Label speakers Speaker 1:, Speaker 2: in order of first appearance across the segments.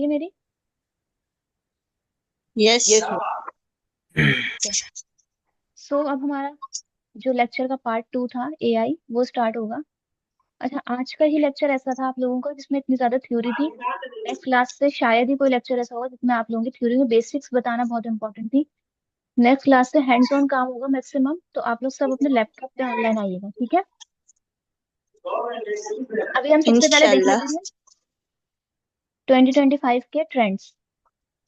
Speaker 1: ये मेरी।
Speaker 2: Yes.
Speaker 3: Yes.
Speaker 1: सो अब हमारा जो लेक्चर का पार्ट 2 था एआई वो स्टार्ट होगा। अच्छा, आज का ही लेक्चर ऐसा था आप लोगों का जिसमें इतनी ज्यादा थ्योरी थी। नेक्स्ट क्लास से शायद ही कोई लेक्चर ऐसा होगा जिसमें आप लोगों की थ्योरी में बेसिक्स बताना बहुत इंपॉर्टेंट थी। नेक्स्ट क्लास से हैंड्स ऑन काम होगा मैक्सिमम, तो आप लोग सब अपने लैपटॉप पे ऑनलाइन आइएगा, ठीक है। अभी हम सबसे पहले देख
Speaker 2: इंशाल्लाह।
Speaker 1: लेते हैं 2025 के ट्रेंड्स।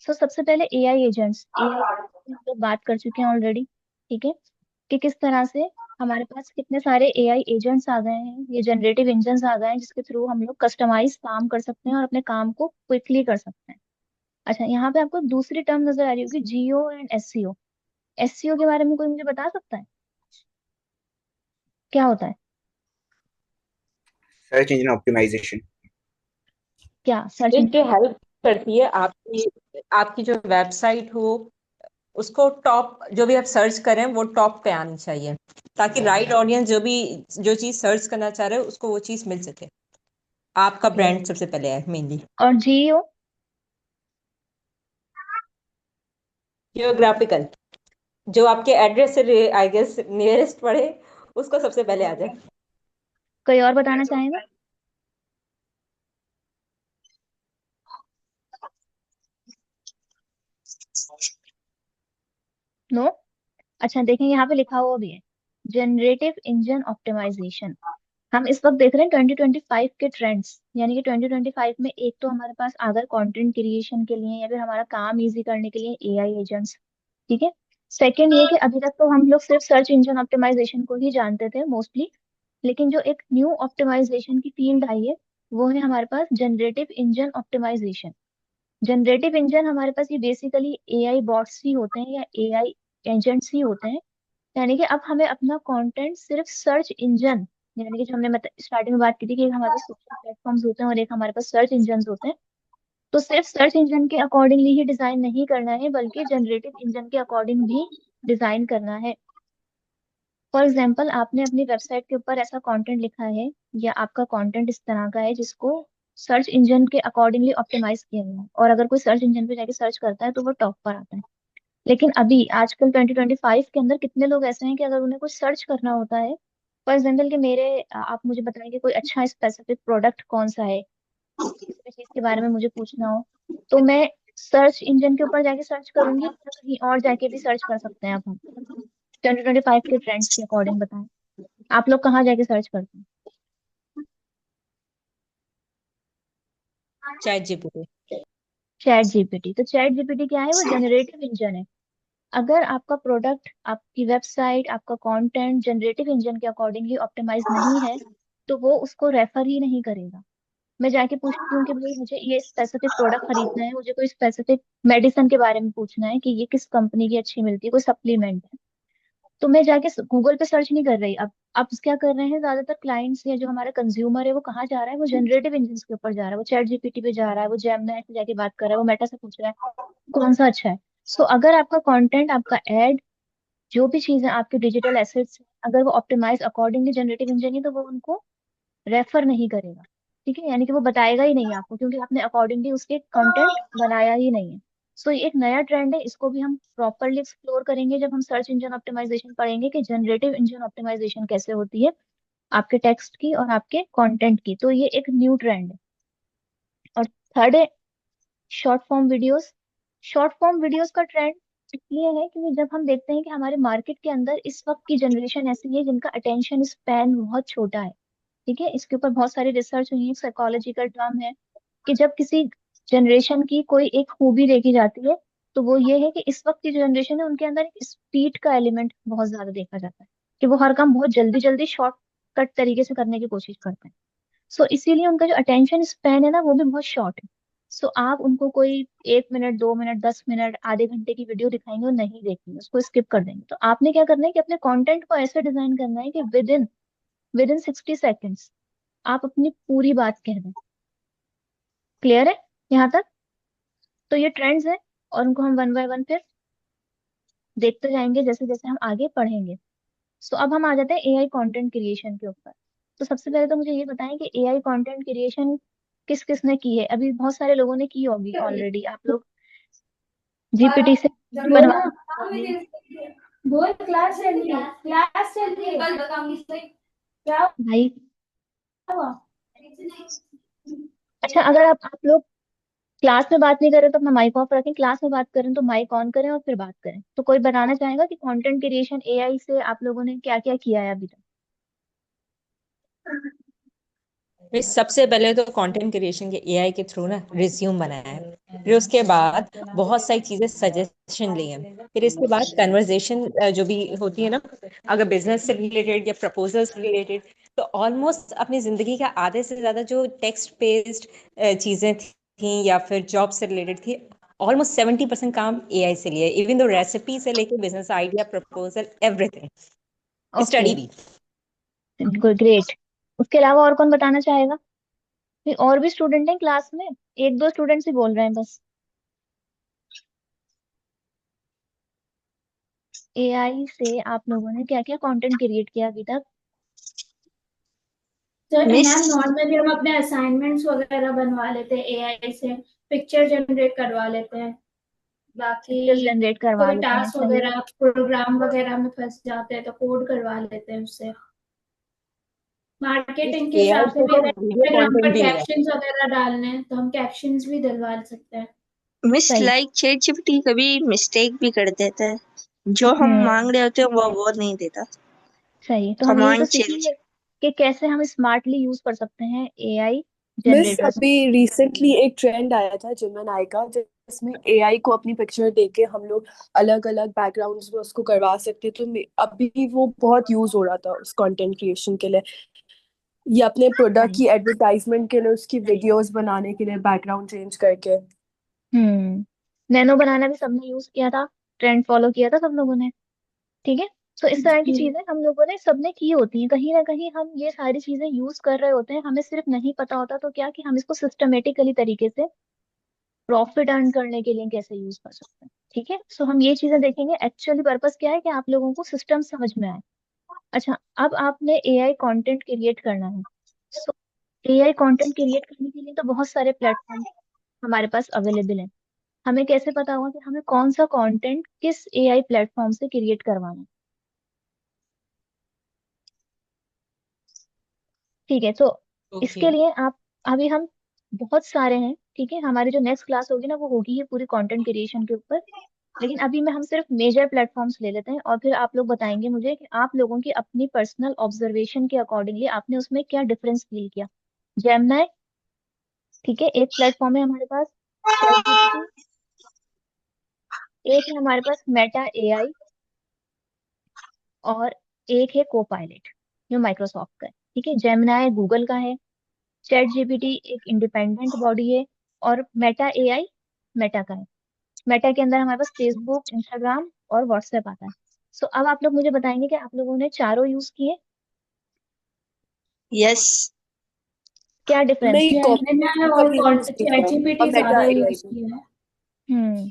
Speaker 1: सो सबसे पहले एआई एजेंट्स। एआई हम लोग बात कर चुके हैं ऑलरेडी, ठीक है, कि किस तरह से हमारे पास कितने सारे एआई एजेंट्स आ गए हैं, ये जनरेटिव इंजन्स आ गए हैं जिसके थ्रू हम लोग कस्टमाइज काम कर सकते हैं और अपने काम को क्विकली कर सकते हैं। अच्छा, यहाँ पे आपको दूसरी टर्म नजर आ रही होगी, जियो एंड एससीओ। एससीओ के बारे में कोई मुझे बता सकता है क्या होता है?
Speaker 3: Search engine optimisation.
Speaker 1: क्या सर्च
Speaker 4: एक
Speaker 1: इंजन?
Speaker 4: जो हेल्प करती है आपकी आपकी जो वेबसाइट हो उसको टॉप, जो भी आप सर्च करें वो टॉप पे आनी चाहिए, ताकि राइट ऑडियंस जो चीज सर्च करना चाह रहे हो उसको वो चीज मिल सके। आपका ब्रांड सबसे पहले है मेनली।
Speaker 1: और जियो?
Speaker 4: जियोग्राफिकल, जो आपके एड्रेस से आई गेस नियरेस्ट पड़े उसको सबसे पहले आ जाए।
Speaker 1: कोई और बताना चाहेगा? नो। अच्छा देखें, यहाँ पे लिखा हुआ भी है जनरेटिव इंजन ऑप्टिमाइजेशन। हम इस वक्त देख रहे हैं 2025 के ट्रेंड्स, यानी कि 2025 में एक तो हमारे पास अगर कंटेंट क्रिएशन के लिए या फिर हमारा काम इजी करने के लिए एआई एजेंट्स, ठीक है। सेकंड ये कि अभी तक तो हम लोग सिर्फ सर्च इंजन ऑप्टिमाइजेशन को ही जानते थे मोस्टली, लेकिन जो एक न्यू ऑप्टिमाइजेशन की फील्ड आई है वो है हमारे पास generative engine optimisation. Generative engine हमारे पास ये बेसिकली एआई बॉट्स ही होते हैं या एआई एजेंट्स ही होते हैं। यानी कि अब हमें अपना कंटेंट सिर्फ सर्च इंजन, यानी कि जो हमने स्टार्टिंग में बात की थी कि एक हमारे पास सोशल प्लेटफॉर्म्स होते हैं और एक हमारे पास सर्च इंजन होते हैं, तो सिर्फ सर्च इंजन के अकॉर्डिंगली ही डिजाइन नहीं करना है बल्कि जनरेटिव इंजन के अकॉर्डिंग भी डिजाइन करना है। फॉर एग्जाम्पल, आपने अपनी वेबसाइट के ऊपर ऐसा कंटेंट लिखा है या आपका कंटेंट इस तरह का है जिसको सर्च इंजन के अकॉर्डिंगली ऑप्टिमाइज किया गया है, और अगर कोई सर्च इंजन पे जाके सर्च करता है तो वो टॉप पर आता है। लेकिन अभी आजकल 2025 के अंदर कितने लोग ऐसे हैं कि अगर उन्हें कुछ सर्च करना होता है, फॉर एग्जाम्पल कि आप मुझे बताएंगे कोई अच्छा स्पेसिफिक प्रोडक्ट कौन सा है, किसी भी चीज के बारे में मुझे पूछना हो, तो मैं सर्च इंजन के ऊपर जाके सर्च करूंगी या कहीं और जाके भी सर्च कर सकते हैं? अब हम 2025 के ट्रेंड्स के अकॉर्डिंग बताएं, आप लोग कहाँ जाके सर्च करते हैं?
Speaker 4: Chat GPT.
Speaker 1: Chat GPT. तो चैट जीपीटी क्या है? वो जनरेटिव इंजन है। अगर आपका प्रोडक्ट, आपकी वेबसाइट, आपका कंटेंट जनरेटिव इंजन के अकॉर्डिंगली ऑप्टिमाइज नहीं है तो वो उसको रेफर ही नहीं करेगा। मैं जाके पूछती हूँ कि भाई मुझे ये स्पेसिफिक प्रोडक्ट खरीदना है, मुझे कोई स्पेसिफिक मेडिसिन के बारे में पूछना है कि ये किस कंपनी की अच्छी मिलती है, कोई सप्लीमेंट है, तो मैं जाके गूगल पे सर्च नहीं कर रही। अब क्या कर रहे हैं ज्यादातर क्लाइंट्स या जो हमारा कंज्यूमर है वो कहाँ जा रहा है? वो जनरेटिव इंजन के ऊपर जा रहा है, वो चैट जीपीटी पे जा रहा है, वो जेमिनी से जाके बात कर रहा है, वो मेटा से पूछ रहा है कौन सा अच्छा है। सो अगर आपका कंटेंट, आपका एड, जो भी चीजें आपके डिजिटल एसेट्स हैं, अगर वो ऑप्टिमाइज अकॉर्डिंगली जनरेटिव इंजन है तो वो उनको रेफर नहीं करेगा, ठीक है, यानी कि वो बताएगा ही नहीं आपको क्योंकि आपने अकॉर्डिंगली उसके कंटेंट बनाया ही नहीं है। सो ये एक नया ट्रेंड है, इसको भी हम प्रॉपरली एक्सप्लोर करेंगे जब हम सर्च इंजन ऑप्टिमाइजेशन पढ़ेंगे कि जनरेटिव इंजन ऑप्टिमाइजेशन कैसे होती है आपके टेक्स्ट की और आपके कंटेंट की। तो ये एक न्यू ट्रेंड है। और थर्ड है short form videos. Short form videos का ट्रेंड इसलिए है क्योंकि जब हम देखते हैं कि हमारे मार्केट के अंदर इस वक्त की जनरेशन ऐसी है जिनका अटेंशन स्पैन बहुत छोटा है, ठीक है, इसके ऊपर बहुत सारी रिसर्च हुई है, साइकोलॉजिकल टर्म है कि जब किसी जनरेशन की कोई एक खूबी देखी जाती है तो वो ये है कि इस वक्त की जो जनरेशन है उनके अंदर एक स्पीड का एलिमेंट बहुत ज्यादा देखा जाता है, कि वो हर काम बहुत जल्दी जल्दी शॉर्टकट तरीके से करने की कोशिश करते हैं। सो इसीलिए उनका जो अटेंशन स्पैन है ना वो भी बहुत शॉर्ट है। सो आप उनको कोई 1 मिनट, 2 मिनट, 10 मिनट, आधे घंटे की वीडियो दिखाएंगे वो नहीं देखेंगे, उसको स्किप कर देंगे। तो आपने क्या करना है कि अपने कंटेंट को ऐसे डिजाइन करना है कि विद इन 60 सेकेंड्स आप अपनी पूरी बात कह दें। क्लियर है यहाँ तक? तो ये ट्रेंड्स हैं और उनको हम वन बाय वन फिर देखते जाएंगे जैसे जैसे हम आगे पढ़ेंगे। सो अब हम आ जाते हैं एआई कंटेंट क्रिएशन के ऊपर। तो सबसे पहले तो मुझे ये बताएं कि एआई कंटेंट क्रिएशन किस किस ने की है? अभी बहुत सारे लोगों ने की होगी ऑलरेडी। आप लोग जीपीटी से बनवा
Speaker 2: बोलना।
Speaker 1: होंगे।
Speaker 2: बोल, क्लास चल रही है, क्लास चल रही है। क्या
Speaker 1: भाई
Speaker 2: हुआ?
Speaker 1: अच्छा, अगर आप लोग क्लास में बात नहीं करें तो अपना माइक ऑफ रखें, क्लास में बात करें तो माइक ऑन करें और फिर बात करें। तो कोई बताना चाहेगा कि कंटेंट क्रिएशन एआई से आप लोगों ने क्या क्या किया है अभी तक?
Speaker 4: फिर सबसे पहले तो कंटेंट क्रिएशन के एआई के थ्रू ना रिज्यूम बनाया है। फिर उसके बाद बहुत सारी चीजें सजेशन ली हैं। फिर इसके बाद कन्वर्जेशन जो भी होती है ना, अगर बिजनेस से रिलेटेड या प्रपोजल से रिलेटेड, तो ऑलमोस्ट अपनी जिंदगी का आधे से ज्यादा जो टेक्स्ट बेस्ड चीजें थी या फिर जॉब से रिलेटेड थी, ऑलमोस्ट 70% काम एआई से लिया है। इवन दो रेसिपी से लेके business idea, proposal, everything,
Speaker 1: okay,
Speaker 4: study भी।
Speaker 1: ग्रेट। उसके अलावा और कौन बताना चाहेगा? नहीं, और भी स्टूडेंट हैं क्लास में? एक दो स्टूडेंट्स ही बोल रहे हैं बस। एआई से आप लोगों ने क्या क्या कंटेंट क्रिएट किया अभी तक?
Speaker 2: तो
Speaker 3: मिस
Speaker 2: मैम नॉर्मली हम अपने असाइनमेंट्स वगैरह बनवा लेते हैं एआई से, पिक्चर जनरेट करवा लेते हैं। बाकी
Speaker 1: पिक्चर्स जनरेट करवा
Speaker 2: कोई
Speaker 1: लेते हैं,
Speaker 2: टास्क
Speaker 1: सही है।
Speaker 2: वगैरह प्रोग्राम वगैरह में फंस जाते हैं तो कोड करवा लेते हैं उससे। मार्केटिंग के
Speaker 4: एआई
Speaker 2: हिसाब से
Speaker 4: से
Speaker 2: भी
Speaker 4: तो
Speaker 2: अगर
Speaker 4: वीडियो
Speaker 2: इंस्टाग्राम
Speaker 4: कंटेंट
Speaker 2: पर
Speaker 4: भी लिया।
Speaker 2: कैप्शंस वगैरह डालने हैं तो हम कैप्शंस भी डलवा सकते हैं।
Speaker 3: मिस
Speaker 1: सही।
Speaker 3: लाइक चैट जीपीटी कभी मिस्टेक भी कर देता है, जो हम
Speaker 1: हम्म।
Speaker 3: मांग रहे होते हैं वो नहीं देता।
Speaker 1: सही, तो हम यही तो
Speaker 3: कमांड चेंज।
Speaker 1: सीखेंगे कि कैसे हम स्मार्टली यूज कर सकते हैं एआई
Speaker 5: मिस
Speaker 1: जनरेटर्स को।
Speaker 5: अभी रिसेंटली एक ट्रेंड आया था जेमिनाई का, जिसमें एआई को अपनी पिक्चर देके हम लोग अलग अलग बैकग्राउंड्स में उसको करवा सकते, तो अभी वो बहुत यूज हो रहा था उस कंटेंट क्रिएशन के लिए, या अपने प्रोडक्ट
Speaker 1: सही।
Speaker 5: की एडवर्टाइजमेंट के लिए उसकी वीडियोस बनाने के लिए बैकग्राउंड चेंज करके।
Speaker 1: नैनो बनाना भी सबने यूज किया था, ट्रेंड फॉलो किया था सब लोगों ने। ठीक है। तो इस तरह की
Speaker 2: जी।
Speaker 1: चीजें हम लोगों ने सबने की होती हैं, कहीं ना कहीं हम ये सारी चीजें यूज कर रहे होते हैं, हमें सिर्फ नहीं पता होता तो क्या कि हम इसको सिस्टमेटिकली तरीके से प्रॉफिट अर्न करने के लिए कैसे यूज कर सकते हैं। ठीक है, सो हम ये चीजें देखेंगे। एक्चुअली पर्पस क्या है कि आप लोगों को सिस्टम समझ में आए। अच्छा, अब आपने एआई कंटेंट क्रिएट करना है। सो एआई कंटेंट क्रिएट करने के लिए तो बहुत सारे प्लेटफॉर्म हमारे पास अवेलेबल हैं। हमें कैसे पता होगा कि हमें कौन सा कंटेंट किस एआई प्लेटफॉर्म से क्रिएट करवाना है? ठीक है, तो
Speaker 4: ओके।
Speaker 1: इसके लिए आप, अभी हम बहुत सारे हैं, ठीक है, हमारी जो नेक्स्ट क्लास होगी ना वो होगी ये पूरी कंटेंट क्रिएशन के ऊपर। लेकिन अभी में हम सिर्फ मेजर प्लेटफॉर्म्स ले लेते हैं और फिर आप लोग बताएंगे मुझे कि आप लोगों की अपनी पर्सनल ऑब्जर्वेशन के अकॉर्डिंगली आपने उसमें क्या डिफरेंस फील किया। जेमिनाई, ठीक है, एक प्लेटफॉर्म है हमारे पास। चैट जीपीटी, एक है हमारे पास मेटा एआई, और एक है कोपायलट जो माइक्रोसॉफ्ट का है। ठीक है, जेमिनाई गूगल का है, चैट जीपीटी एक इंडिपेंडेंट बॉडी है, और मेटा एआई मेटा का है। मेटा के अंदर हमारे पास फेसबुक, इंस्टाग्राम और व्हाट्सएप आता है। सो अब आप लोग मुझे बताएंगे कि आप लोगों ने चारों यूज किए,
Speaker 3: यस।
Speaker 1: क्या डिफरेंस
Speaker 5: नहीं,
Speaker 1: है?
Speaker 2: जेमिनी
Speaker 5: कभी
Speaker 2: और
Speaker 5: यूज नहीं
Speaker 2: चैट
Speaker 5: किया, और
Speaker 2: जीपीटी
Speaker 5: मेटा
Speaker 2: ज्यादा
Speaker 5: एआई
Speaker 2: यूज
Speaker 5: भी।
Speaker 2: किया है।
Speaker 1: हम्म।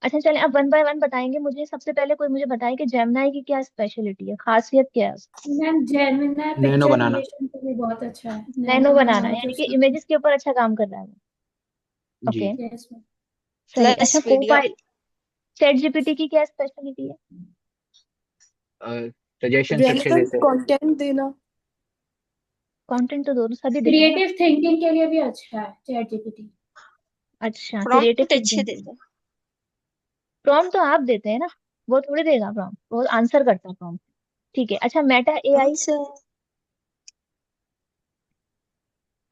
Speaker 1: अच्छा चलें, अब वन बाय वन बताएंगे मुझे। सबसे पहले कोई मुझे बताए कि जेमिनाई की क्या स्पेशलिटी है, खासियत क्या है उसकी?
Speaker 2: मैम जेमिनी
Speaker 6: नैनो
Speaker 2: पिक्चर
Speaker 6: बनाना।
Speaker 2: क्रिएशन के लिए बहुत अच्छा है,
Speaker 1: नैनो
Speaker 2: नैनो
Speaker 1: बनाना,
Speaker 2: बनाना जो
Speaker 1: यानी कि
Speaker 2: उसमें।
Speaker 1: इमेजेस के ऊपर अच्छा काम कर रहा है वो।
Speaker 6: जी।
Speaker 1: Okay,
Speaker 2: yes ma'am.
Speaker 1: सही।
Speaker 3: प्लस
Speaker 1: अच्छा,
Speaker 3: वीडियो।
Speaker 1: कोपाइल चैट जीपीटी की क्या स्पेशलिटी है?
Speaker 6: सजेशंस अच्छे
Speaker 5: रेलिवेंट
Speaker 6: देते हैं।
Speaker 5: कंटेंट देना।
Speaker 1: कंटेंट तो दोनों सभी देते हैं ना।
Speaker 2: क्रिएटिव थिंकिंग के लिए भी अच्छा है चैट जीपीटी।
Speaker 1: अच्छा, क्रिएटिव
Speaker 3: प्रॉम्प्ट अच्छे
Speaker 1: थिंकिंग के लिए।
Speaker 3: देते हैं।
Speaker 1: प्रॉम्प्ट तो आप देते हैं ना, वो थोड़ी देगा प्रॉम्प्ट, वो आंसर करता है प्रॉम्प्ट। ठीक है। अच्छा, मेटा एआई,
Speaker 3: आंसर।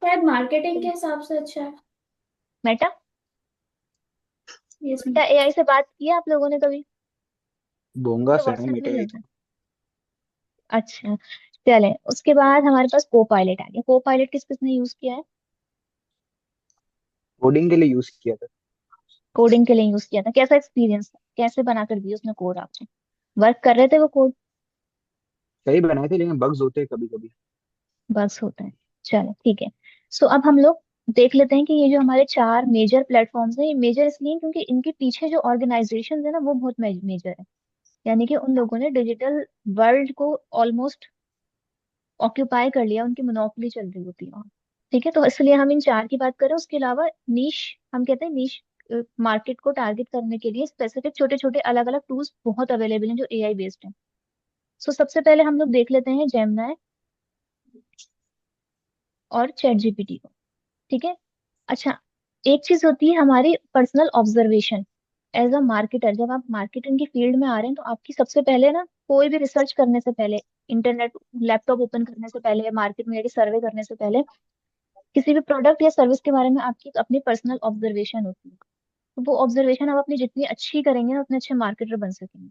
Speaker 2: शायद मार्केटिंग के हिसाब से अच्छा है।
Speaker 1: Meta
Speaker 2: yes
Speaker 1: Meta
Speaker 2: ma'am.
Speaker 1: AI से बात की है आप लोगों ने कभी?
Speaker 6: बोंगा
Speaker 1: तो
Speaker 6: से है
Speaker 1: व्हाट्सएप में
Speaker 6: मेटा आई
Speaker 1: मिलता
Speaker 6: तो।
Speaker 1: है। अच्छा, चलें, उसके बाद हमारे पास को पायलट आ गया। को पायलट किस किसने यूज किया है?
Speaker 6: कोडिंग के लिए यूज किया था।
Speaker 1: कोडिंग के लिए यूज किया था। कैसा एक्सपीरियंस था, कैसे बना कर दिया उसने कोड आपको? वर्क कर रहे थे वो कोड?
Speaker 6: सही बनाए थे, लेकिन बग्स होते हैं कभी कभी।
Speaker 1: बस होता है। चलो ठीक है। सो अब हम लोग देख लेते हैं कि ये जो हमारे चार मेजर प्लेटफॉर्म्स हैं, ये मेजर इसलिए क्योंकि इनके पीछे जो ऑर्गेनाइजेशन है ना वो बहुत मेजर है। यानी कि उन लोगों ने डिजिटल वर्ल्ड को ऑलमोस्ट ऑक्यूपाई कर लिया, उनकी मोनोपोली चल रही होती है वहाँ। ठीक है, तो इसलिए हम इन चार की बात करें। उसके अलावा नीश, हम कहते हैं नीश मार्केट को टारगेट करने के लिए स्पेसिफिक छोटे छोटे अलग अलग टूल्स बहुत अवेलेबल हैं जो एआई बेस्ड हैं। सो सबसे पहले हम लोग देख लेते हैं जेमिनाई और चैट जीपीटी को। ठीक है। अच्छा, एक चीज होती है हमारी personal observation. As a marketer, जब आप मार्केटिंग की फील्ड में आ रहे हैं तो आपकी सबसे पहले ना, कोई भी रिसर्च करने से पहले, इंटरनेट लैपटॉप ओपन करने से पहले, मार्केट में जाके सर्वे करने से पहले, किसी भी प्रोडक्ट या सर्विस के बारे में आपकी अपनी पर्सनल ऑब्जर्वेशन होती है। तो वो ऑब्जर्वेशन आप अपनी जितनी अच्छी करेंगे ना, उतने अच्छे मार्केटर बन सकेंगे।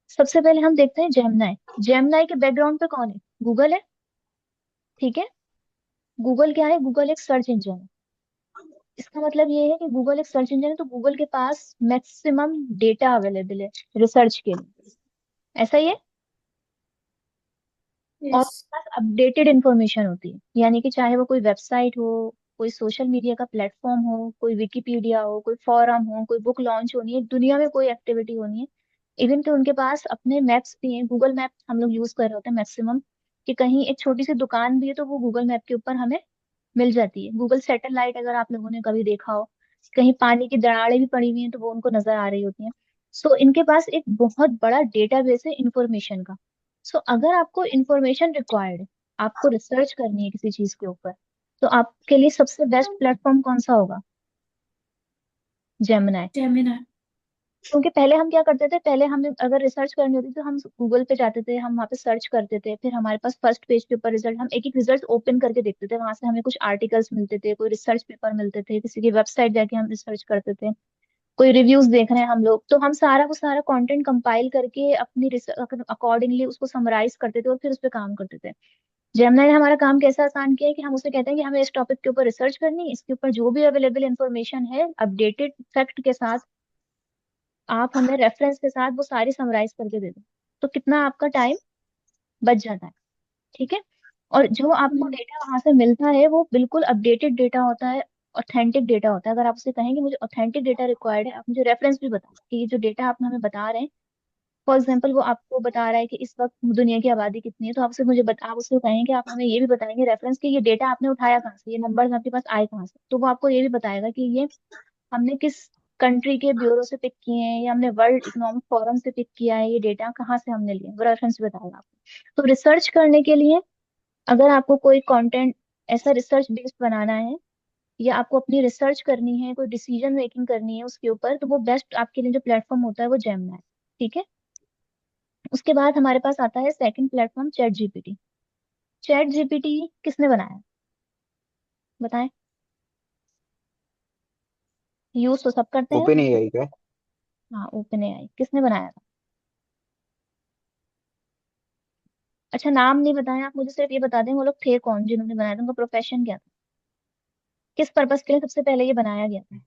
Speaker 1: सबसे पहले हम देखते हैं जेमिनाई। जेमिनाई के बैकग्राउंड पे कौन है? गूगल है। ठीक है। गूगल क्या है? गूगल एक सर्च इंजन है। इसका मतलब ये है कि गूगल एक सर्च इंजन है, तो गूगल के पास मैक्सिमम डेटा अवेलेबल है रिसर्च के लिए। ऐसा ही है। और
Speaker 2: यस।
Speaker 1: उसके पास अपडेटेड इंफॉर्मेशन होती है, यानी कि चाहे वो कोई वेबसाइट हो, कोई सोशल मीडिया का प्लेटफॉर्म हो, कोई विकिपीडिया हो, कोई फोरम हो, कोई बुक लॉन्च होनी है, दुनिया में कोई एक्टिविटी होनी है, इवन कि उनके पास अपने मैप्स भी हैं। गूगल मैप हम लोग यूज कर रहे होते हैं मैक्सिमम, कि कहीं एक छोटी सी दुकान भी है तो वो गूगल मैप के ऊपर हमें मिल जाती है। गूगल सैटेलाइट अगर आप लोगों ने कभी देखा हो, कहीं पानी की दरारें भी पड़ी हुई हैं तो वो उनको नजर आ रही होती हैं। सो इनके पास एक बहुत बड़ा डेटाबेस है इंफॉर्मेशन का। सो अगर आपको इंफॉर्मेशन रिक्वायर्ड है, आपको रिसर्च करनी है किसी चीज के ऊपर, तो आपके लिए सबसे बेस्ट प्लेटफॉर्म कौन सा होगा? जेमिनाई।
Speaker 2: जेमिनाई।
Speaker 1: क्योंकि पहले हम क्या करते थे, पहले हमें अगर रिसर्च करनी होती तो हम गूगल पे जाते थे, हम वहाँ पे सर्च करते थे, फिर हमारे पास फर्स्ट पेज के ऊपर रिजल्ट, हम एक एक रिजल्ट ओपन करके देखते थे, वहां से हमें कुछ आर्टिकल्स मिलते थे, कोई रिसर्च पेपर मिलते थे, किसी की वेबसाइट जाके हम रिसर्च करते थे, कोई रिव्यूज देख रहे हैं हम लोग, तो हम सारा को सारा कंटेंट कंपाइल करके अपनी रिसर्च अकॉर्डिंगली उसको समराइज करते थे और फिर उस पर काम करते थे। जेमिनाई ने हमारा काम कैसा आसान किया है कि हम उसे कहते हैं कि हमें इस टॉपिक के ऊपर रिसर्च करनी है, इसके ऊपर जो भी अवेलेबल इंफॉर्मेशन है अपडेटेड फैक्ट के साथ, आप हमें रेफरेंस के साथ वो सारी समराइज करके दे दो। तो कितना आपका टाइम बच जाता है। ठीक है। और जो आपको डेटा वहां से मिलता है वो बिल्कुल अपडेटेड डेटा होता है, ऑथेंटिक डेटा होता है। अगर आप उसे कहेंगे मुझे ऑथेंटिक डेटा रिक्वायर्ड है, आप मुझे रेफरेंस भी बताएं कि ये जो डेटा आप हमें बता रहे हैं, फॉर एग्जाम्पल वो आपको बता रहा है कि इस वक्त दुनिया की आबादी कितनी है, तो आप उससे कहेंगे कि आप हमें ये भी बताएंगे रेफरेंस कि ये डेटा आपने उठाया कहाँ से, ये नंबर्स आपके पास आए कहाँ से, तो वो आपको ये भी बताएगा कि ये हमने किस कंट्री के ब्यूरो से पिक किए हैं या हमने वर्ल्ड इकोनॉमिक फोरम से पिक किया है, ये डेटा कहाँ से हमने लिए, वो रेफरेंस बताएगा आपको। तो रिसर्च करने के लिए, अगर आपको कोई कंटेंट ऐसा रिसर्च बेस्ड बनाना है, या आपको अपनी रिसर्च करनी है, कोई डिसीजन मेकिंग करनी है उसके ऊपर, तो वो बेस्ट आपके लिए जो प्लेटफॉर्म होता है वो जेमिनाई है। ठीक है। उसके बाद हमारे पास आता है second platform, chat GPT. Chat GPT किसने बनाया? बताएं। यूज तो सब करते हैं।
Speaker 6: ओपन एआई का है।
Speaker 1: हाँ, ओपन एआई किसने बनाया था? अच्छा, नाम नहीं बताया आप, मुझे सिर्फ ये बता दें वो लोग थे कौन जिन्होंने बनाया था, उनका प्रोफेशन क्या था, किस पर्पस के लिए सबसे पहले ये बनाया गया था?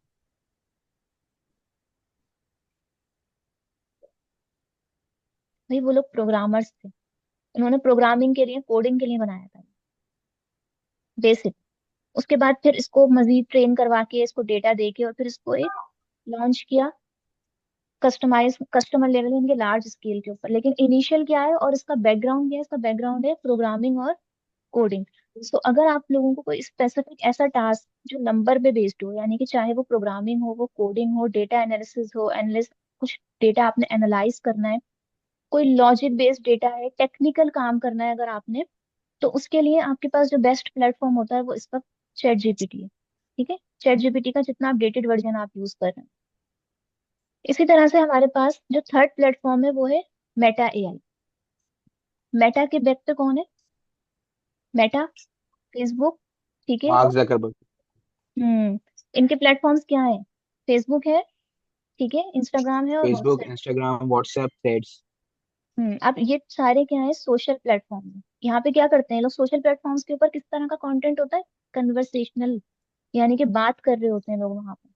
Speaker 1: भाई वो लोग प्रोग्रामर्स थे, उन्होंने प्रोग्रामिंग के लिए, कोडिंग के लिए बनाया था, बेसिक। उसके बाद फिर इसको मजीद ट्रेन करवा के, इसको डेटा दे के, और फिर इसको एक लॉन्च किया कस्टमाइज, कस्टमर लेवल में, इनके लार्ज स्केल के ऊपर। लेकिन इनिशियल क्या है और इसका बैकग्राउंड क्या है? इसका बैकग्राउंड है प्रोग्रामिंग और कोडिंग। सो अगर आप लोगों को कोई स्पेसिफिक ऐसा टास्क जो नंबर पे बेस्ड हो, यानी कि चाहे वो प्रोग्रामिंग हो, वो कोडिंग हो, डेटा एनालिसिस हो, एनालिस कुछ डेटा आपने एनालाइज करना है, कोई लॉजिक बेस्ड डेटा है, टेक्निकल काम करना है अगर आपने, तो उसके लिए आपके पास जो बेस्ट प्लेटफॉर्म होता है वो इस वक्त चैट जीपीटी है। ठीक है। चैट जीपीटी का जितना अपडेटेड वर्जन आप यूज कर रहे हैं। इसी तरह से हमारे पास जो थर्ड प्लेटफॉर्म है वो है मेटा एआई। मेटा के बैक पे कौन है? Meta, Facebook. ठीक है।
Speaker 6: Mark Zuckerberg.
Speaker 1: इनके प्लेटफॉर्म्स क्या है? फेसबुक है, ठीक है, इंस्टाग्राम है और
Speaker 6: Facebook,
Speaker 1: WhatsApp.
Speaker 6: Instagram, WhatsApp, threads.
Speaker 1: अब ये सारे क्या है? सोशल प्लेटफॉर्म है। यहाँ पे क्या करते हैं लोग सोशल प्लेटफॉर्म्स के ऊपर? किस तरह का कंटेंट होता है? कन्वर्सेशनल, यानी कि बात कर रहे होते हैं लोग वहां पे।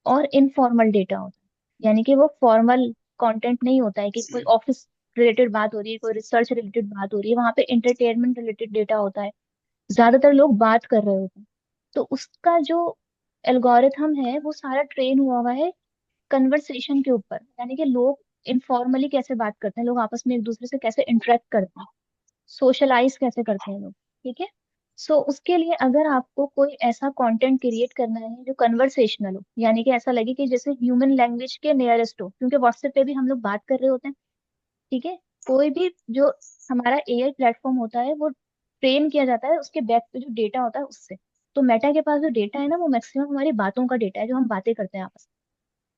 Speaker 1: और इनफॉर्मल डेटा होता है, यानी कि वो फॉर्मल कंटेंट नहीं होता है कि कोई ऑफिस रिलेटेड बात हो रही है, कोई रिसर्च रिलेटेड बात हो रही है, वहां पे एंटरटेनमेंट रिलेटेड डेटा होता है, ज्यादातर लोग बात कर रहे होते हैं। तो उसका जो एल्गोरिथम है वो सारा ट्रेन हुआ हुआ है कन्वर्सेशन के ऊपर, यानी कि लोग इनफॉर्मली कैसे बात करते हैं, लोग आपस में एक दूसरे से कैसे इंटरेक्ट करते हैं, सोशलाइज कैसे करते हैं लोग। ठीक है। सो उसके लिए अगर आपको कोई ऐसा कंटेंट क्रिएट करना है जो कन्वर्सेशनल हो, यानी कि ऐसा लगे कि जैसे ह्यूमन लैंग्वेज के नियरेस्ट हो, क्योंकि व्हाट्सएप पे भी हम लोग बात कर रहे होते हैं, ठीक है। कोई भी जो हमारा एआई प्लेटफॉर्म होता है वो ट्रेन किया जाता है उसके बैक पे जो डेटा होता है उससे। तो मेटा के पास जो डेटा है ना वो मैक्सिमम हमारी बातों का डेटा है, जो हम बातें करते हैं आपस में।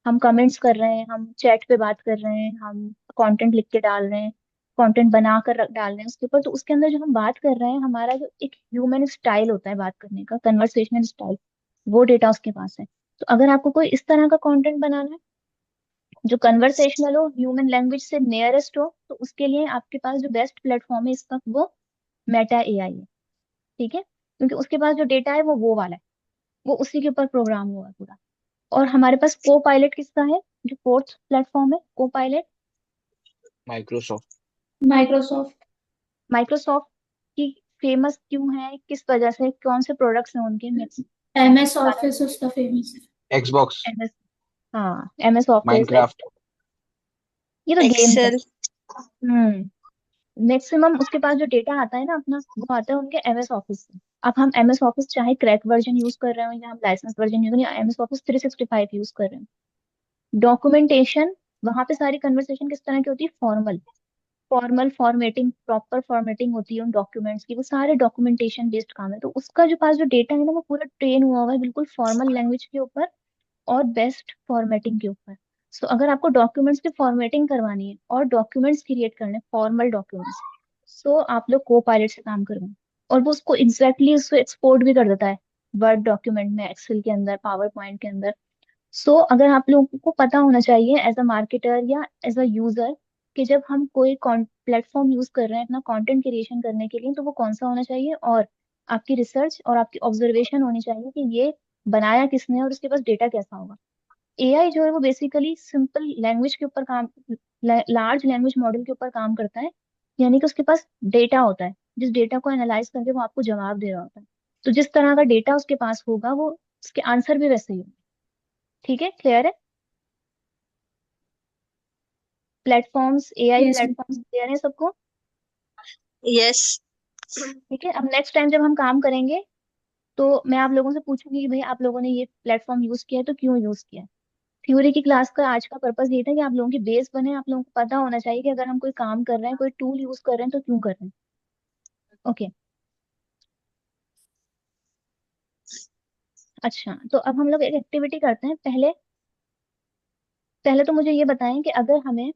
Speaker 1: हम कमेंट्स कर रहे हैं, हम चैट पे बात कर रहे हैं, हम कंटेंट लिख के डाल रहे हैं, कंटेंट बना कर डाल रहे हैं उसके ऊपर। तो उसके अंदर जो हम बात कर रहे हैं, हमारा जो एक ह्यूमन स्टाइल होता है बात करने का, कन्वर्सेशनल स्टाइल, वो डेटा उसके पास है। तो अगर आपको कोई इस तरह का कंटेंट बनाना है जो कन्वर्सेशनल हो, ह्यूमन लैंग्वेज से नियरेस्ट हो, तो उसके लिए आपके पास जो बेस्ट प्लेटफॉर्म है इसका वो मेटा एआई है, ठीक है। क्योंकि उसके पास जो डेटा है वो वाला है, वो उसी के ऊपर प्रोग्राम हुआ है पूरा। और हमारे पास को पायलट किसका है, जो फोर्थ प्लेटफॉर्म है को पायलट,
Speaker 6: माइक्रोसॉफ्ट।
Speaker 2: माइक्रोसॉफ्ट।
Speaker 1: माइक्रोसॉफ्ट की फेमस क्यों है, किस वजह से, कौन से प्रोडक्ट्स हैं उनके मिक्स,
Speaker 2: MS
Speaker 1: सारा
Speaker 2: ऑफिस उसका फेमस है।
Speaker 6: एक्सबॉक्स।
Speaker 1: एमएस, हाँ एमएस ऑफिस,
Speaker 6: माइनक्राफ्ट।
Speaker 1: ये तो गेम्स है।
Speaker 3: एक्सेल।
Speaker 1: हम्म। मैक्सिमम उसके पास जो डेटा आता है ना अपना, वो आता है उनके एमएस ऑफिस से। अब हम एमएस ऑफिस चाहे क्रैक वर्जन यूज कर रहे हो या हम लाइसेंस वर्जन यूज कर रहे हो या एमएस ऑफिस 365 यूज कर रहे हो, डॉक्यूमेंटेशन वहां पे सारी कन्वर्सेशन किस तरह की होती है, formal, formal formatting, proper formatting होती है उन डॉक्यूमेंट्स की, वो सारे डॉक्यूमेंटेशन बेस्ड काम है। तो उसका जो पास जो डेटा है ना वो पूरा ट्रेन हुआ हुआ है बिल्कुल फॉर्मल लैंग्वेज के ऊपर और बेस्ट फॉर्मेटिंग के ऊपर। सो अगर आपको डॉक्यूमेंट्स की फॉर्मेटिंग करवानी है और डॉक्यूमेंट्स क्रिएट करने फॉर्मल डॉक्यूमेंट्स, सो आप लोग को पायलट से काम करवाएं। और वो उसको एग्जैक्टली उसको एक्सपोर्ट भी कर देता है वर्ड डॉक्यूमेंट में, एक्सेल के अंदर, पावर पॉइंट के अंदर। सो अगर आप लोगों को पता होना चाहिए एज अ मार्केटर या एज अ यूजर कि जब हम कोई प्लेटफॉर्म यूज कर रहे हैं अपना कंटेंट क्रिएशन करने के लिए तो वो कौन सा होना चाहिए, और आपकी रिसर्च और आपकी ऑब्जर्वेशन होनी चाहिए कि ये बनाया किसने और उसके पास डेटा कैसा होगा। एआई जो है वो बेसिकली सिंपल लैंग्वेज के ऊपर काम, लार्ज लैंग्वेज मॉडल के ऊपर काम करता है, यानी कि उसके पास डेटा होता है, जिस डेटा को एनालाइज करके वो आपको जवाब दे रहा होता है। तो जिस तरह का डेटा उसके पास होगा वो उसके आंसर भी वैसे ही होंगे। ठीक है, क्लियर है? Platforms, AI
Speaker 2: yes.
Speaker 1: Platforms clear है सबको?
Speaker 3: यस।
Speaker 1: ठीक है, अब नेक्स्ट टाइम जब हम काम करेंगे तो मैं आप लोगों से पूछूंगी कि भाई आप लोगों ने ये प्लेटफॉर्म यूज किया है तो क्यों यूज किया है। थ्योरी की क्लास का आज का पर्पस ये था कि आप लोगों की बेस बने, आप लोगों को पता होना चाहिए कि अगर हम कोई काम कर रहे हैं, कोई टूल यूज कर रहे हैं तो क्यों कर रहे हैं। ओके। अच्छा, तो अब हम लोग एक एक्टिविटी करते हैं। पहले पहले तो मुझे ये बताएं कि अगर हमें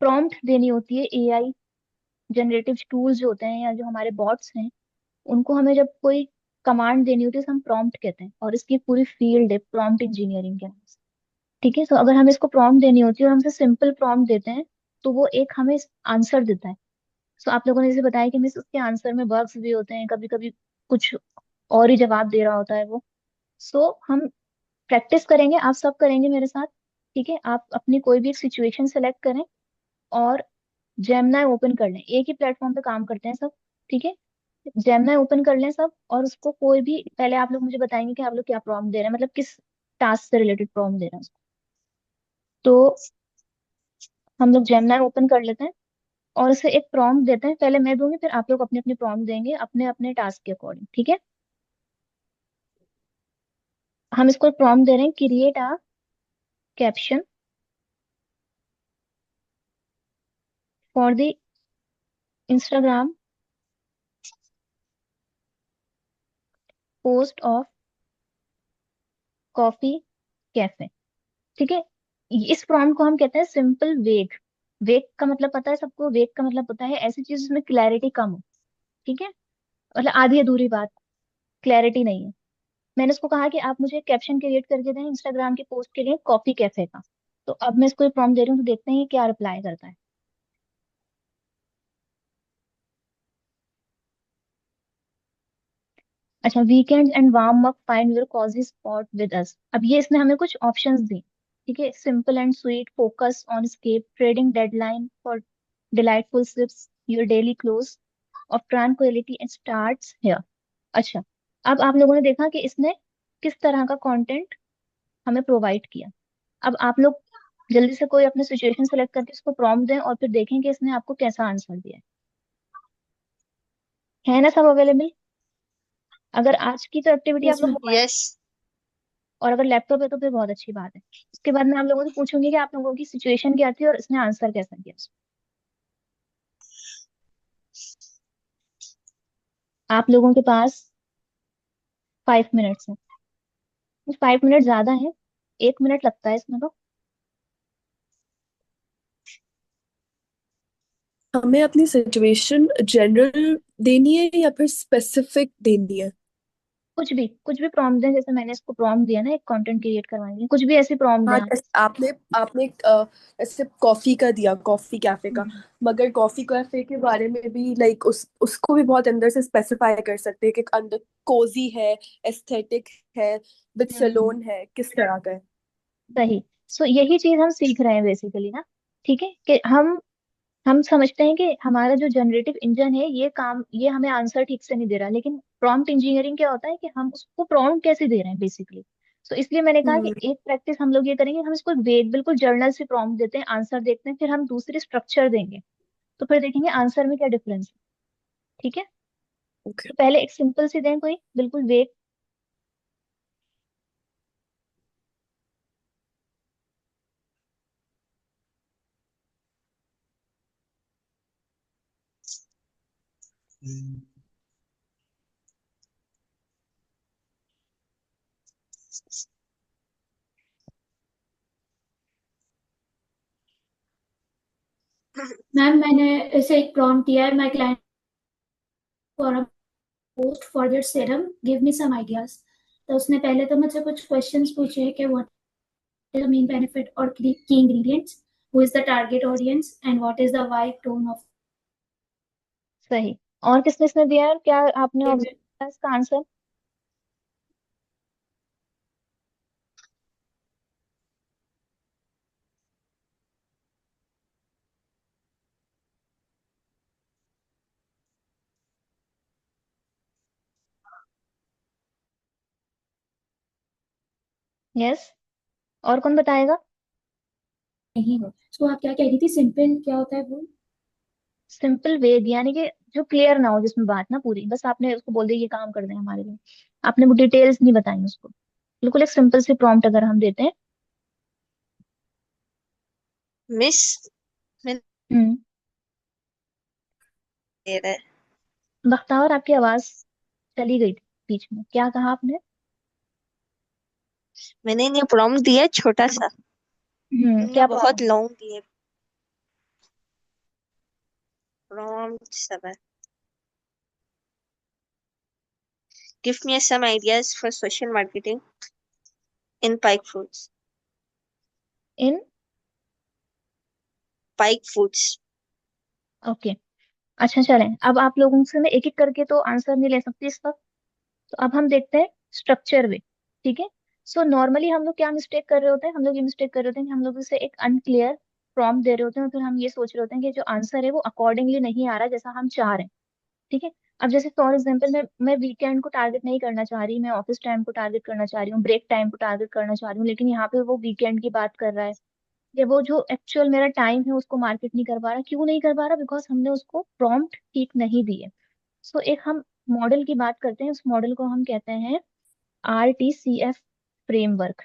Speaker 1: प्रॉम्प्ट देनी होती है एआई जनरेटिव टूल्स जो होते हैं या जो हमारे बॉट्स हैं, उनको हमें जब कोई कमांड देनी होती है तो हम प्रॉम्प्ट कहते हैं, और इसकी पूरी फील्ड है प्रॉम्प्ट इंजीनियरिंग के नाम से। ठीक है, तो अगर हमें इसको प्रॉम्प्ट देनी होती है और हमसे सिंपल प्रॉम्प्ट देते हैं तो वो एक हमें आंसर देता है। सो आप लोगों ने जैसे बताया कि मिस उसके आंसर में बग्स भी होते हैं, कभी कभी कुछ और ही जवाब दे रहा होता है वो। सो हम प्रैक्टिस करेंगे, आप सब करेंगे मेरे साथ। ठीक है, आप अपनी कोई भी एक सिचुएशन सेलेक्ट करें और जेमिनाई ओपन कर लें, एक ही प्लेटफॉर्म पे काम करते हैं सब। ठीक है, जेमिनाई ओपन कर लें सब, और उसको कोई भी, पहले आप लोग मुझे बताएंगे कि आप लोग क्या प्रॉम्प्ट दे रहे हैं, मतलब किस टास्क से रिलेटेड प्रॉम्प्ट दे रहे हैं उसको। तो हम लोग जेमिनाई ओपन कर लेते हैं और उसे एक प्रॉम्प्ट देते हैं। पहले मैं दूंगी, फिर आप लोग अपने अपने प्रॉम्प्ट देंगे अपने अपने टास्क के अकॉर्डिंग, ठीक है। हम इसको प्रॉम्प्ट दे रहे हैं, create a caption for the Instagram post of coffee cafe. ठीक है, इस प्रॉम्प्ट को हम कहते हैं सिंपल वेग। वेग का मतलब पता है सबको, वेग का मतलब होता है ऐसी चीज जिसमें क्लैरिटी कम हो। ठीक है, मतलब आधी अधूरी बात, क्लैरिटी नहीं है। मैंने उसको कहा कि आप मुझे कैप्शन क्रिएट करके दें इंस्टाग्राम की पोस्ट के लिए कॉफी कैफे का। तो अब मैं इसको प्रॉम्प्ट दे रही हूँ, तो देखते हैं ये क्या रिप्लाई करता है। अच्छा, weekend and warm up, find your cosy spot with us. अब ये इसने हमें कुछ ऑप्शंस दी। ठीक है, simple and sweet, focus on escape, trading deadline for delightful sips, your daily close of tranquillity and starts here. अच्छा, अब आप लोगों ने देखा कि इसने किस तरह का कंटेंट हमें प्रोवाइड किया। अब आप लोग जल्दी से कोई अपने सिचुएशन सेलेक्ट करके इसको प्रॉम्प्ट दें और फिर देखें कि इसने आपको कैसा आंसर दिया है। है ना सब अवेलेबल? अगर आज की तो एक्टिविटी आप
Speaker 2: यस
Speaker 1: लोग
Speaker 2: मैम।
Speaker 1: Mobile,
Speaker 3: yes.
Speaker 1: और अगर लैपटॉप है तो फिर बहुत अच्छी बात है। उसके बाद मैं आप लोगों से पूछूंगी कि आप लोगों की सिचुएशन क्या थी और इसने आंसर कैसा किया। आप लोगों के पास 5 मिनट्स है। 5 मिनट ज्यादा है, 1 मिनट लगता है इसमें तो।
Speaker 5: हमें अपनी सिचुएशन जनरल देनी है या फिर स्पेसिफिक देनी है?
Speaker 1: कुछ भी प्रॉम्प्ट दें, जैसे मैंने इसको प्रॉम्प्ट दिया ना एक कंटेंट क्रिएट करवाने के लिए, कुछ भी ऐसी प्रॉम्प्ट दें
Speaker 5: हाँ,
Speaker 1: आप।
Speaker 5: जैसे आपने आपने ऐसे कॉफी का दिया, कॉफी कैफे का।
Speaker 1: हम्म,
Speaker 5: मगर कॉफी कैफे के बारे में भी लाइक उसको भी बहुत अंदर से स्पेसिफाई कर सकते हैं कि अंदर कोजी है, एस्थेटिक है, विद
Speaker 1: हम्म।
Speaker 5: सैलून है, किस तरह का है।
Speaker 1: सही। सो यही चीज हम सीख रहे हैं बेसिकली ना। ठीक है कि हम समझते हैं कि हमारा जो जनरेटिव इंजन है ये हमें आंसर ठीक से नहीं दे रहा, लेकिन प्रॉम्प्ट इंजीनियरिंग क्या होता है कि हम उसको प्रॉम्प्ट कैसे दे रहे हैं बेसिकली। तो इसलिए मैंने कहा कि
Speaker 5: हम्म।
Speaker 1: एक प्रैक्टिस हम लोग ये करेंगे, हम इसको वेग बिल्कुल जर्नल से प्रॉम्प्ट देते हैं, आंसर देखते हैं, फिर हम दूसरी स्ट्रक्चर देंगे, तो फिर देखेंगे आंसर में क्या डिफरेंस है। ठीक है।
Speaker 5: ओके।
Speaker 1: तो पहले एक सिंपल सी दें, कोई बिल्कुल वेग।
Speaker 2: मैम मैंने ऐसे एक प्रॉम्प्ट दिया है, my client for a post for their serum, give me some ideas. तो उसने पहले तो मुझसे कुछ क्वेश्चंस पूछे कि what is the main benefit और key ingredients, who is the target audience and what is the vibe tone of.
Speaker 1: सही। और किसने इसने दिया है, क्या आपने ऑब्जर्व किया इसका आंसर? यस। और कौन बताएगा?
Speaker 2: नहीं हो। तो आप क्या कह रही थी, सिंपल क्या होता है वो?
Speaker 1: सिंपल वेग यानी कि जो क्लियर ना हो, जिसमें बात ना पूरी, बस आपने उसको बोल दिया ये काम कर दें हमारे लिए, आपने वो डिटेल्स नहीं बताई उसको। बिल्कुल एक सिंपल सी प्रॉम्प्ट अगर हम देते हैं।
Speaker 3: मिस, मैंने
Speaker 1: हम्म।
Speaker 3: दे रहा है।
Speaker 1: बख्तावर, आपकी आवाज चली गई थी बीच में, क्या कहा आपने?
Speaker 3: मैंने इन्हें प्रॉम्प्ट दिया है छोटा सा, इनमें
Speaker 1: क्या
Speaker 3: बहुत
Speaker 1: प्रॉम्प्ट?
Speaker 3: लॉन्ग दिए प्रॉम्प्ट सब है। Give me some ideas for social marketing in pike foods.
Speaker 1: In
Speaker 3: pike foods.
Speaker 1: Okay. अच्छा चलें, अब आप लोगों से मैं एक एक करके तो आंसर नहीं ले सकती इस वक्त। तो अब हम देखते हैं स्ट्रक्चर वे। ठीक है। सो नॉर्मली हम लोग क्या मिस्टेक कर रहे होते हैं, हम लोग ये मिस्टेक कर रहे होते हैं कि हम लोग इसे एक अनक्लियर प्रॉम्प्ट दे रहे होते हैं, और फिर हम ये सोच रहे होते हैं कि जो आंसर है वो अकॉर्डिंगली नहीं आ रहा जैसा हम चाह रहे हैं। ठीक है। अब जैसे फॉर एग्जाम्पल मैं वीकेंड को टारगेट नहीं करना चाह रही, मैं ऑफिस टाइम को टारगेट करना चाह रही हूँ, ब्रेक टाइम को टारगेट करना चाह रही हूँ, लेकिन यहाँ पे वो वीकेंड की बात कर रहा है, या वो जो एक्चुअल मेरा टाइम है उसको मार्केट नहीं कर पा रहा। क्यों नहीं कर पा रहा? बिकॉज हमने उसको प्रॉम्प्ट ठीक नहीं दी है। सो एक हम मॉडल की बात करते हैं, उस मॉडल को हम कहते हैं RTCF फ्रेमवर्क।